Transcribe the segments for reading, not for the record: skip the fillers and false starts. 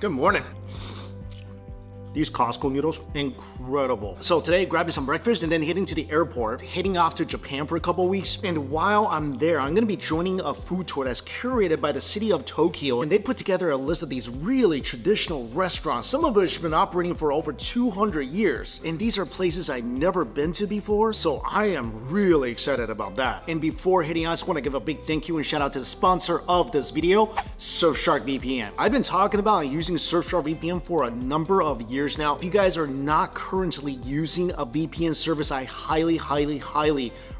Good morning. These Costco noodles, incredible. So today, grabbing some breakfast and then heading to the airport, heading off to Japan for a couple weeks. And while I'm there, I'm gonna be joining a food tour that's curated by the city of Tokyo. And they put together a list of these really traditional restaurants, some of which have been operating for over 200 years. And these are places I've never been to before, so I am really excited about that. And before heading out, I just wanna give a big thank you and shout out to the sponsor of this video, Surfshark VPN. I've been talking about using Surfshark VPN for a number of years now. If you guys are not currently using a VPN service, I highly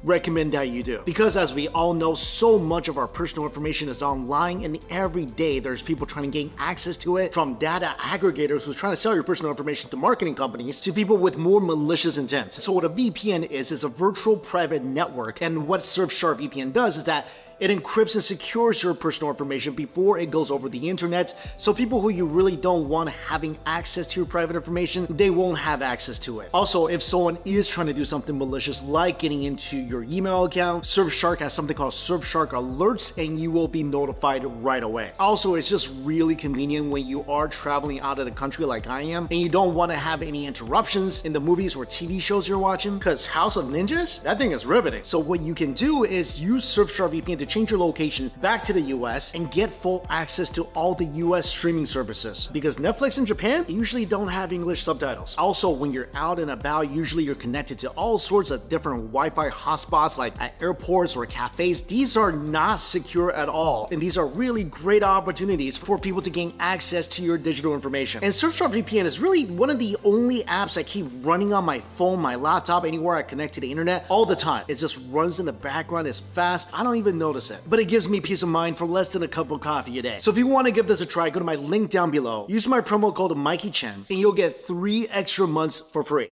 recommend that you do. Because as we all know, so much of our personal information is online, and every day there's people trying to gain access to it, from data aggregators who's trying to sell your personal information to marketing companies, to people with more malicious intent. So what a VPN is a virtual private network, and what Surfshark VPN does is that it encrypts and secures your personal information before it goes over the internet, so people who you really don't want having access to your private information, they won't have access to it. Also, if someone is trying to do something malicious like getting into your email account, Surfshark has something called Surfshark Alerts, and you will be notified right away. Also, it's just really convenient when you are traveling out of the country like I am, and you don't want to have any interruptions in the movies or TV shows you're watching, because House of Ninjas, that thing is riveting. So what you can do is use Surfshark VPN to change your location back to the US and get full access to all the US streaming services. Because Netflix in Japan usually don't have English subtitles. Also, when you're out and about, usually you're connected to all sorts of different Wi-Fi hotspots like at airports or cafes. These are not secure at all, and these are really great opportunities for people to gain access to your digital information. And Surfshark VPN is really one of the only apps I keep running on my phone, my laptop, anywhere I connect to the internet all the time. It just runs in the background, it's fast, I don't even notice it. But it gives me peace of mind for less than a cup of coffee a day. So if you want to give this a try, go to my link down below. Use my promo code MikeyChen and you'll get 3 extra months for free.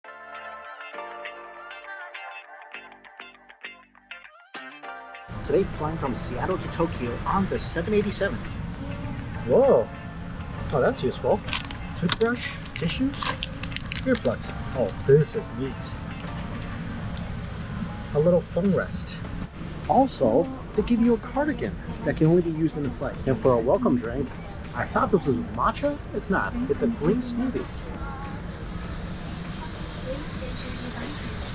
Today, flying from Seattle to Tokyo on the 787. Whoa. Oh, that's useful. Toothbrush, tissues, earplugs. Oh, this is neat. A little phone rest. Also, they give you a cardigan that can only be used in the flight. And for a welcome drink, I thought this was matcha. It's not. It's a green smoothie.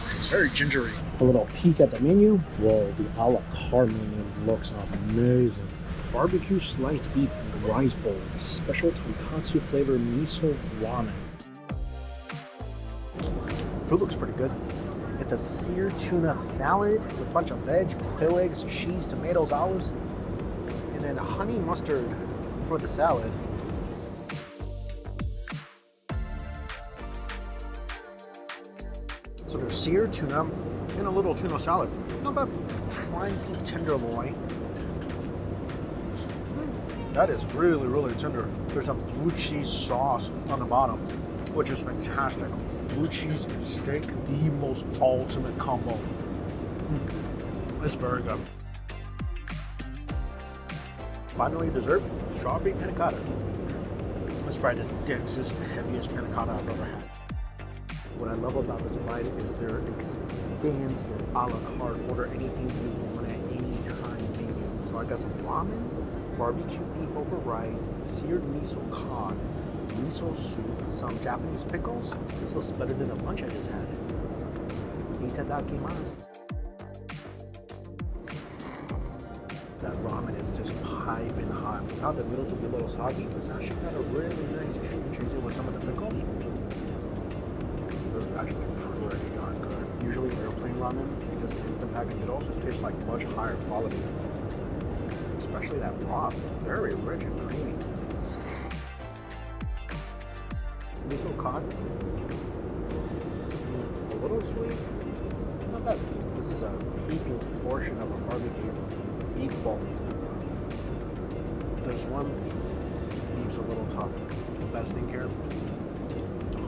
It's very gingery. A little peek at the menu. Whoa, the a la carte menu looks amazing. Barbecue sliced beef rice bowl, special tonkatsu flavor miso ramen. Food looks pretty good. It's a seared tuna salad with a bunch of veg, quail eggs, cheese, tomatoes, olives, and then honey mustard for the salad. So there's seared tuna and a little tuna salad. Not bad. Prime beef tenderloin. That is really tender. There's some blue cheese sauce on the bottom, which is fantastic. Blue cheese and steak, the most ultimate combo. It's very good. Finally, dessert, strawberry panna cotta. It's probably the densest, heaviest panna cotta I've ever had. What I love about this flight is their expansive a la carte, order anything you want at any time menu. So I got some ramen, barbecue beef over rice, seared miso cod, miso soup, some Japanese pickles. This looks better than the lunch I just had. Itadakimasu. That ramen is just piping hot. I thought the noodles would be a little soggy. It's actually got a really nice cheesy with some of the pickles. It's actually pretty darn good. Usually airplane ramen, it just instant packet noodles, just tastes like much higher quality. Especially that broth, very rich and creamy. Miso cod, a little sweet, not bad. This is a heaping portion of a barbecue beef bowl. This one, beef's a little tough. The best thing here,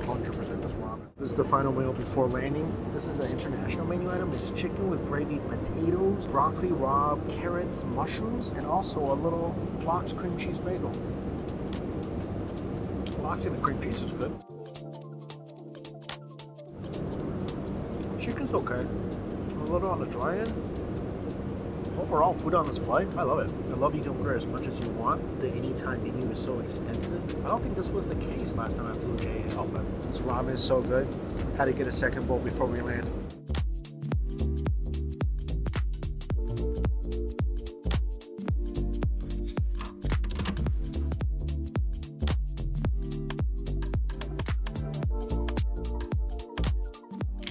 100% this ramen. This is the final meal before landing. This is an international menu item. It's chicken with gravy, potatoes, broccoli raw, carrots, mushrooms, and also a little lox cream cheese bagel. Lox and cream cheese is good. Chicken's okay. A little on the dry end. overall, food on this flight, I love it. I love you can order as much as you want. The anytime menu is so extensive. I don't think this was the case last time I flew JAL, but this ramen is so good. Had to get a second bowl before we land.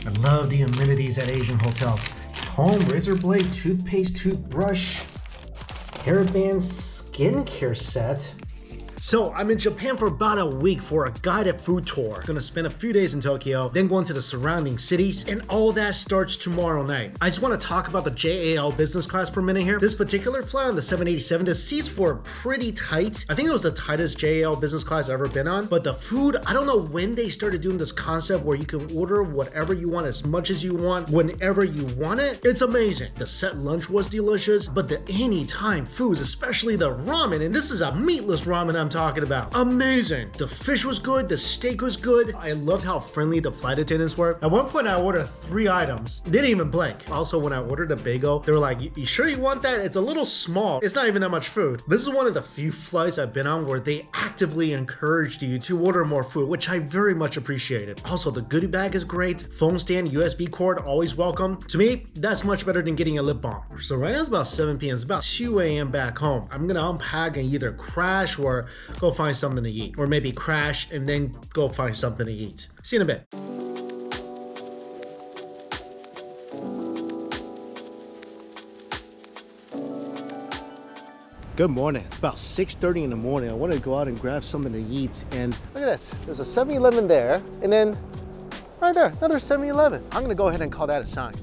I love the amenities at Asian hotels. Comb, razor blade, toothpaste, toothbrush, hairband, skincare set. So I'm in Japan for about a week for a guided food tour. Gonna spend a few days in Tokyo, then go into the surrounding cities, and all that starts tomorrow night. I just wanna talk about the JAL business class for a minute here. This particular flight on the 787, the seats were pretty tight. I think it was the tightest JAL business class I've ever been on, but the food, I don't know when they started doing this concept where you can order whatever you want as much as you want, whenever you want it. It's amazing. The set lunch was delicious, but the anytime foods, especially the ramen, and this is a meatless ramen I'm talking about. Amazing. The fish was good. The steak was good. I loved how friendly the flight attendants were. At one point, I ordered 3 items. They didn't even blink. Also, when I ordered a bagel, they were like, you sure you want that? It's a little small. It's not even that much food. This is one of the few flights I've been on where they actively encouraged you to order more food, which I very much appreciated. Also, the goodie bag is great. Phone stand, USB cord, always welcome. To me, that's much better than getting a lip balm. So right now it's about 7 p.m. It's about 2 a.m. back home. I'm gonna unpack and either crash or go find something to eat, or maybe crash and then go find something to eat. See you in a bit. Good morning. It's about 6:30 in the morning. I want to go out and grab something to eat, and look at this. There's a 7-Eleven there, and then right there, another 7-Eleven. I'm gonna go ahead and call that a sign.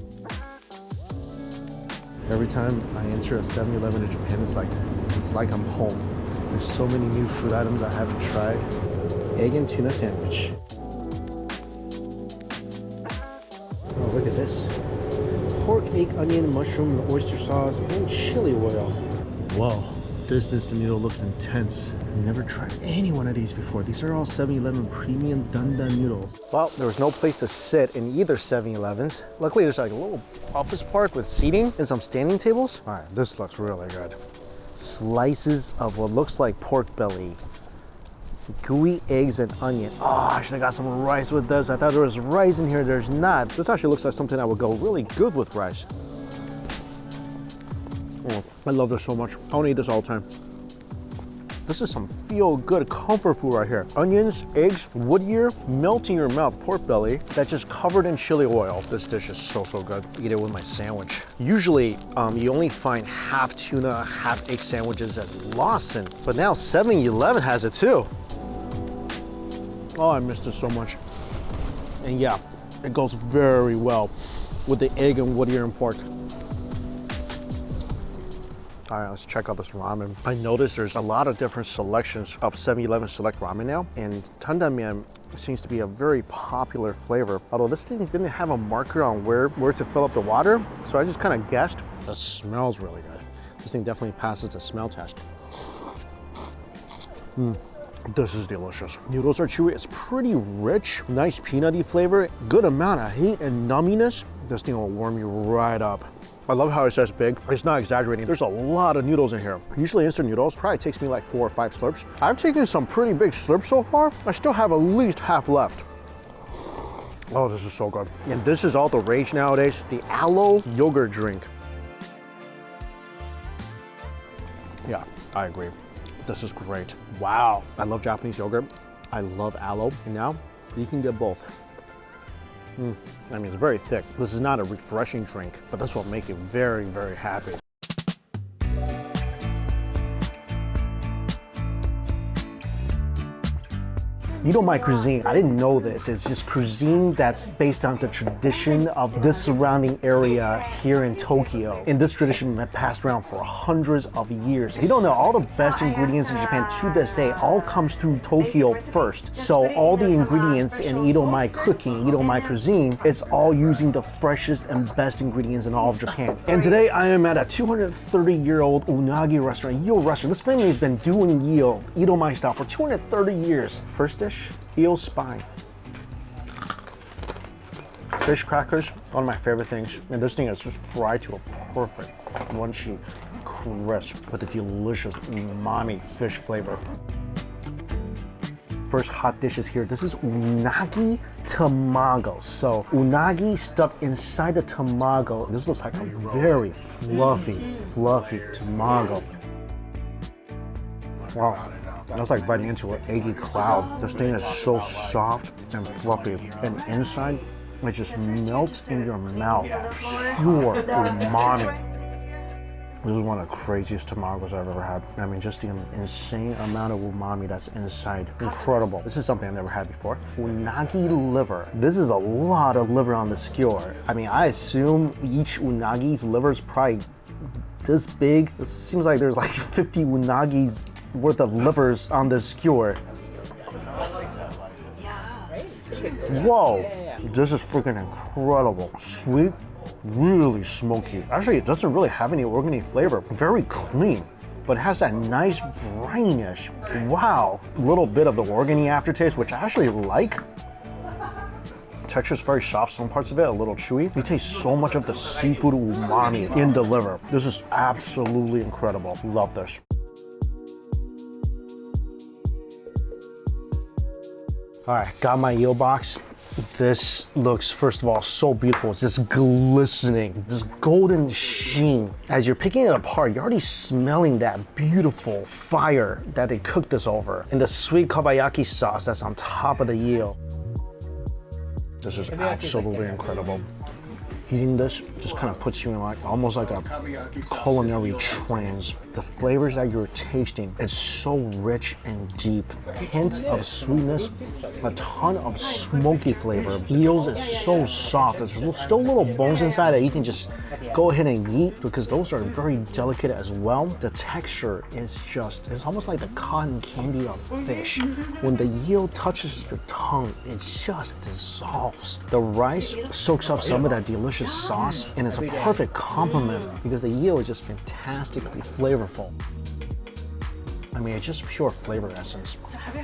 Every time I enter a 7-Eleven in Japan, it's like I'm home. There's so many new food items I haven't tried. Egg and tuna sandwich. Oh, look at this. Pork, egg, onion, mushroom, and oyster sauce, and chili oil. Whoa, this instant noodle looks intense. I've never tried any one of these before. These are all 7-Eleven premium dandan noodles. Well, there was no place to sit in either 7-Elevens. Luckily, there's like a little office park with seating and some standing tables. All right, this looks really good. Slices of what looks like pork belly, gooey eggs and onion. Oh, I should have got some rice with this. I thought there was rice in here. There's not. This actually looks like something that would go really good with rice. Oh, I love this so much. I want to eat this all the time. This is some feel-good comfort food right here. Onions, eggs, wood ear, melt in your mouth, pork belly that's just covered in chili oil. This dish is so good. Eat it with my sandwich. Usually, you only find half tuna, half egg sandwiches as Lawson, but now 7-Eleven has it too. Oh, I missed this so much. And yeah, it goes very well with the egg and wood ear and pork. All right, let's check out this ramen. I noticed there's a lot of different selections of 7-Eleven select ramen now, and tandanmen seems to be a very popular flavor. Although this thing didn't have a marker on where to fill up the water, so I just kind of guessed. It smells really good. This thing definitely passes the smell test. This is delicious. Noodles are chewy. It's pretty rich, nice peanutty flavor, good amount of heat and numminess. This thing will warm you right up. I love how it says big. It's not exaggerating. There's a lot of noodles in here. Usually instant noodles probably takes me like 4 or 5 slurps. I've taken some pretty big slurps so far. I still have at least half left. Oh, this is so good. And this is all the rage nowadays, the aloe yogurt drink. Yeah, I agree. This is great. Wow. I love Japanese yogurt. I love aloe. And now you can get both. I mean, it's very thick. This is not a refreshing drink, but this will make you very happy. Ichinoya cuisine, I didn't know this. It's just cuisine that's based on the tradition of this surrounding area here in Tokyo. And this tradition has passed around for hundreds of years. If you don't know, all the best ingredients in Japan to this day all comes through Tokyo first. So all the ingredients in Ichinoya cooking, Ichinoya cuisine, it's all using the freshest and best ingredients in all of Japan. And today I am at a 230-year-old unagi restaurant, eel restaurant. This family has been doing eel, Ichinoya style, for 230 years. First dish, eel spine. Fish crackers, one of my favorite things. And this thing is just fried to a perfect, crunchy, crisp with the delicious umami fish flavor. First hot dish is here. This is unagi tamago. So unagi stuffed inside the tamago. This looks like a very fluffy tamago. Wow, that's like biting into an eggy cloud. This thing is so soft and fluffy, and inside it just melts in your mouth. Pure umami. This is one of the craziest tamagos I've ever had. I mean, just the insane amount of umami that's inside. Incredible. This is something I've never had before. Unagi liver. This is a lot of liver on the skewer. I mean, I assume each unagi's liver is probably this big. It seems like there's like 50 unagi's worth of livers on the skewer. Whoa, this is freaking incredible. Sweet, really smoky. Actually, it doesn't really have any organy flavor. Very clean, but it has that nice brininess. Wow, a little bit of the organy aftertaste, which I actually like. Texture is very soft, some parts of it a little chewy. You taste so much of the seafood umami in the liver. This is absolutely incredible. Love this. All right, got my eel box. This looks, first of all, so beautiful. It's just glistening, this golden sheen. As you're picking it apart, you're already smelling that beautiful fire that they cooked this over. And the sweet kabayaki sauce that's on top of the eel. This is absolutely incredible. Eating this just kind of puts you in like almost like a culinary trance. The flavors that you're tasting, it's so rich and deep. Hint of sweetness, a ton of smoky flavor. Eels is so soft. There's still little bones inside that you can just go ahead and eat because those are very delicate as well. The texture is just, it's almost like the cotton candy of fish. When the eel touches your tongue, it just dissolves. The rice soaks up some of that delicious sauce, and it's a perfect complement because the eel is just fantastically flavorful. I mean, it's just pure flavor essence.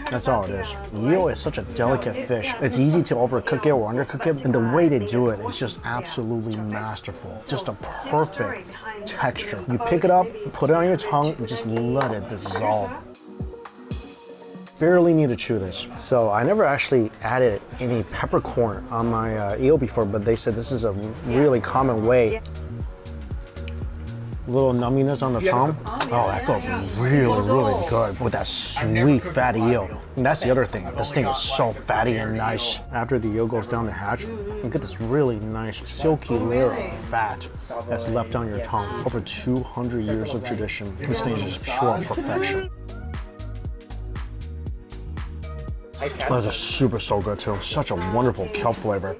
That's all it is. Eel is such a delicate fish. It's easy to overcook it or undercook it, and the way they do it is just absolutely masterful. Just a perfect texture. You pick it up, put it on your tongue, and just let it dissolve. Barely need to chew this. So I never actually added any peppercorn on my eel before, but they said this is a really common way. Little numminess on the tongue. Oh, that goes really good with that sweet fatty eel. And that's the other thing. This thing is so fatty and nice. After the eel goes down the hatch, you get this really nice silky layer of fat that's left on your tongue. Over 200 years of tradition. This thing is just pure perfection. Those are so good too. Such a wonderful kelp flavor.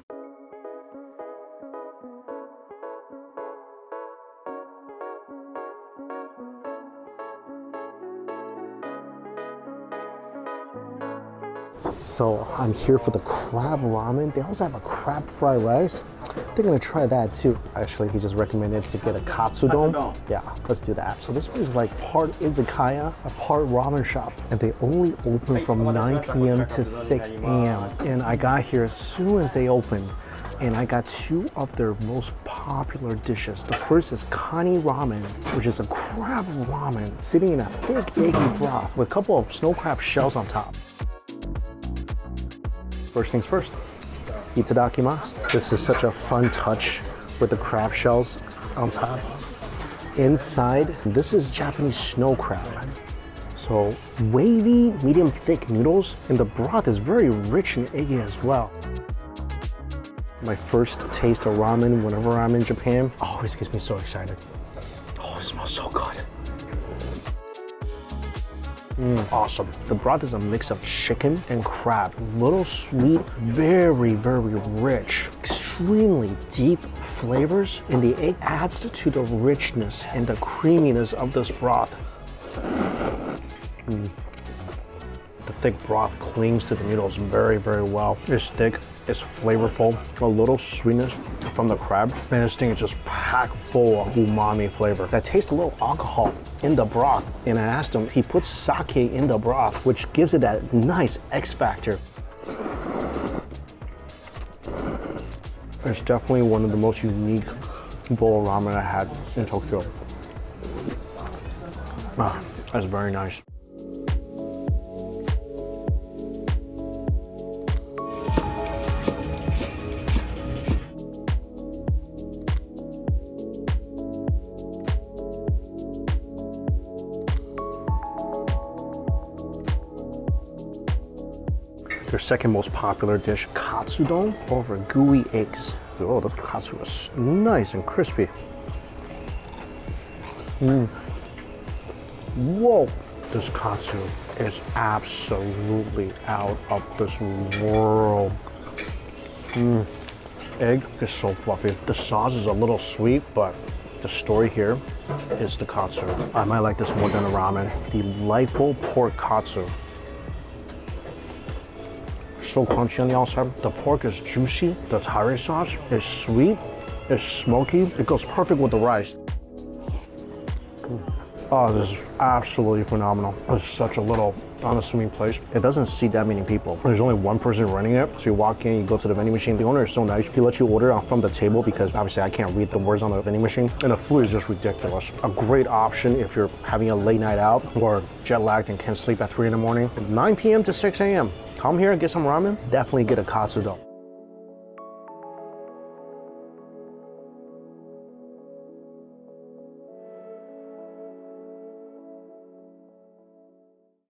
So I'm here for the crab ramen. They also have a crab fried rice. They're gonna try that too. Actually, he just recommended to get a katsu don. Yeah, let's do that. So this one is like part izakaya, a part ramen shop. And they only open from 9 p.m. to 6 a.m. And I got here as soon as they opened. And I got two of their most popular dishes. The first is Kani ramen, which is a crab ramen sitting in a thick, eggy broth with a couple of snow crab shells on top. First things first, itadakimasu. This is such a fun touch with the crab shells on top. Inside, this is Japanese snow crab. So wavy, medium thick noodles, and the broth is very rich and eggy as well. My first taste of ramen whenever I'm in Japan always gets me so excited. Oh, it smells so good. Awesome. The broth is a mix of chicken and crab. A little sweet, very rich, extremely deep flavors, and the egg adds to the richness and the creaminess of this broth. The thick broth clings to the noodles very well. It's thick, it's flavorful, a little sweetness from the crab, and this thing is just packed full of umami flavor. I taste a little alcohol in the broth, and I asked him, he puts sake in the broth, which gives it that nice X factor. It's definitely one of the most unique bowl of ramen I had in Tokyo. Ah, that's very nice. Their second most popular dish, katsudon over gooey eggs. Oh, the katsu is nice and crispy. Whoa, this katsu is absolutely out of this world. Egg is so fluffy. The sauce is a little sweet, but the story here is the katsu. I might like this more than the ramen. Delightful pork katsu. So crunchy on the outside. The pork is juicy. The tartar sauce is sweet. It's smoky. It goes perfect with the rice. Oh, this is absolutely phenomenal. It's such a little unassuming place. It doesn't seat that many people. There's only one person running it. So you walk in, you go to the vending machine. The owner is so nice. He lets you order from the table because obviously I can't read the words on the vending machine. And the food is just ridiculous. A great option if you're having a late night out or jet lagged and can't sleep at 3 in the morning. 9 p.m. to 6 a.m. Come here and get some ramen. Definitely get a katsudon.